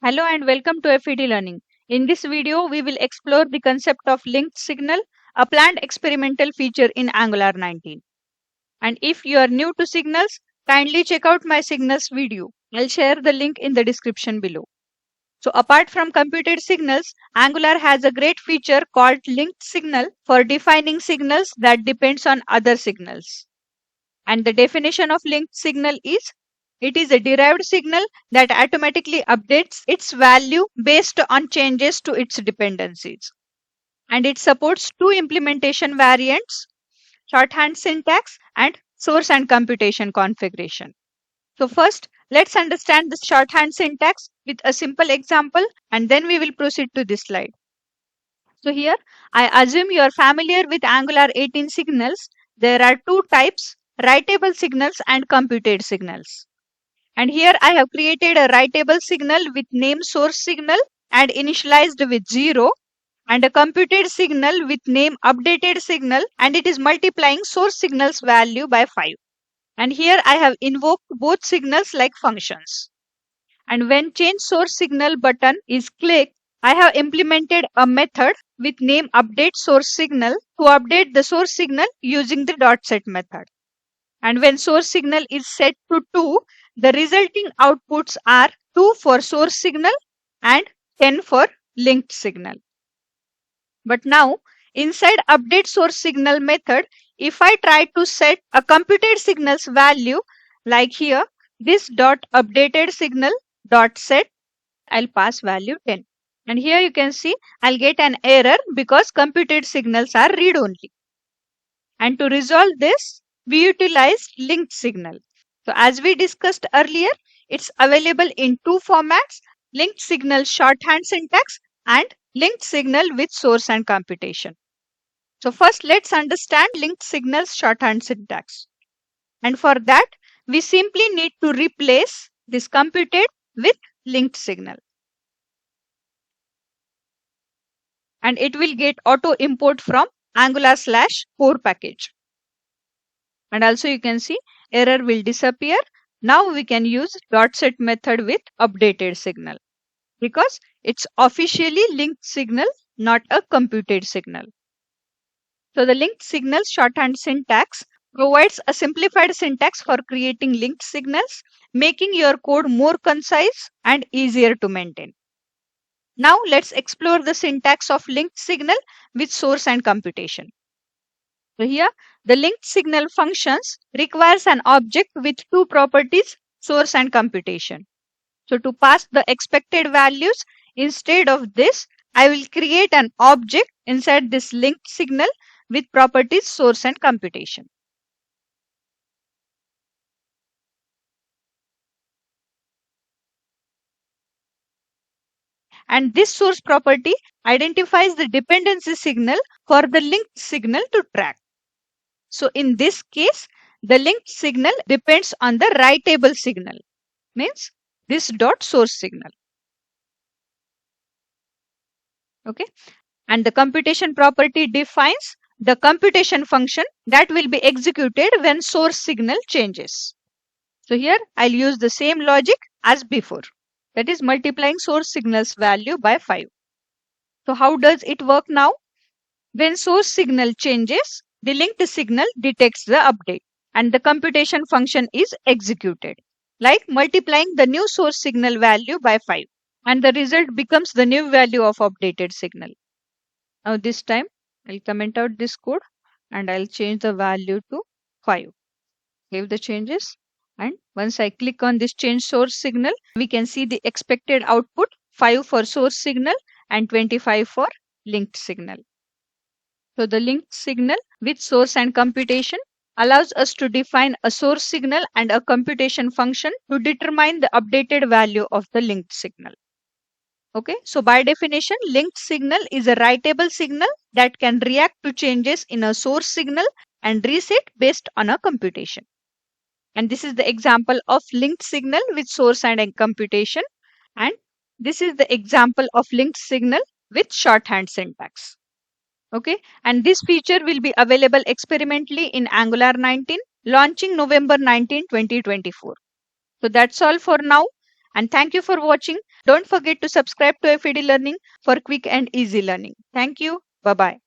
Hello and welcome to FET Learning. In this video, we will explore the concept of linked signal, a planned experimental feature in Angular 19. And if you are new to signals, kindly check out my signals video. I'll share the link in the description below. So apart from computed signals, Angular has a great feature called linked signal for defining signals that depends on other signals. And the definition of linked signal is it is a derived signal that automatically updates its value based on changes to its dependencies. And it supports two implementation variants, shorthand syntax and source and computation configuration. So first, let's understand the shorthand syntax with a simple example and then we will proceed to this slide. So here, I assume you are familiar with Angular 18 signals. There are two types, writable signals and computed signals. And here I have created a writable signal with name source signal and initialized with 0 and a computed signal with name updated signal and it is multiplying source signal's value by 5. And here I have invoked both signals like functions. And when change source signal button is clicked, I have implemented a method with name update source signal to update the source signal using the .set method. And when source signal is set to 2, the resulting outputs are 2 for source signal and 10 for linked signal. But now, inside update source signal method, if I try to set a computed signal's value, like here, this updated signal set, I'll pass value 10. And here you can see I'll get an error because computed signals are read only. And to resolve this, we utilize linked signal. So as we discussed earlier, it's available in two formats, linked signal shorthand syntax and linked signal with source and computation. So first let's understand linked signals shorthand syntax. And for that, we simply need to replace this computed with linked signal. And it will get auto import from Angular/core package. And also you can see error will disappear. Now we can use .set method with updated signal because it's officially linked signal, not a computed signal. So the linked signal shorthand syntax provides a simplified syntax for creating linked signals, making your code more concise and easier to maintain. Now let's explore the syntax of linked signal with source and computation. So here, the linked signal functions requires an object with two properties, source and computation. So to pass the expected values, instead of this, I will create an object inside this linked signal with properties source and computation. And this source property identifies the dependency signal for the linked signal to track. So in this case, the linked signal depends on the writable signal, means this source signal. Okay. And the computation property defines the computation function that will be executed when source signal changes. So here I'll use the same logic as before, that is multiplying source signal's value by 5. So how does it work now? When source signal changes, the linked signal detects the update and the computation function is executed, like multiplying the new source signal value by 5 and the result becomes the new value of updated signal. Now this time I'll comment out this code and I'll change the value to 5. Save the changes and once I click on this change source signal, we can see the expected output 5 for source signal and 25 for linked signal. So the linked signal with source and computation allows us to define a source signal and a computation function to determine the updated value of the linked signal. Okay, so by definition, linked signal is a writable signal that can react to changes in a source signal and reset based on a computation. And this is the example of linked signal with source and computation. And this is the example of linked signal with shorthand syntax. Okay, and this feature will be available experimentally in Angular 19, launching November 19, 2024. So that's all for now. And thank you for watching. Don't forget to subscribe to FED Learning for quick and easy learning. Thank you. Bye bye.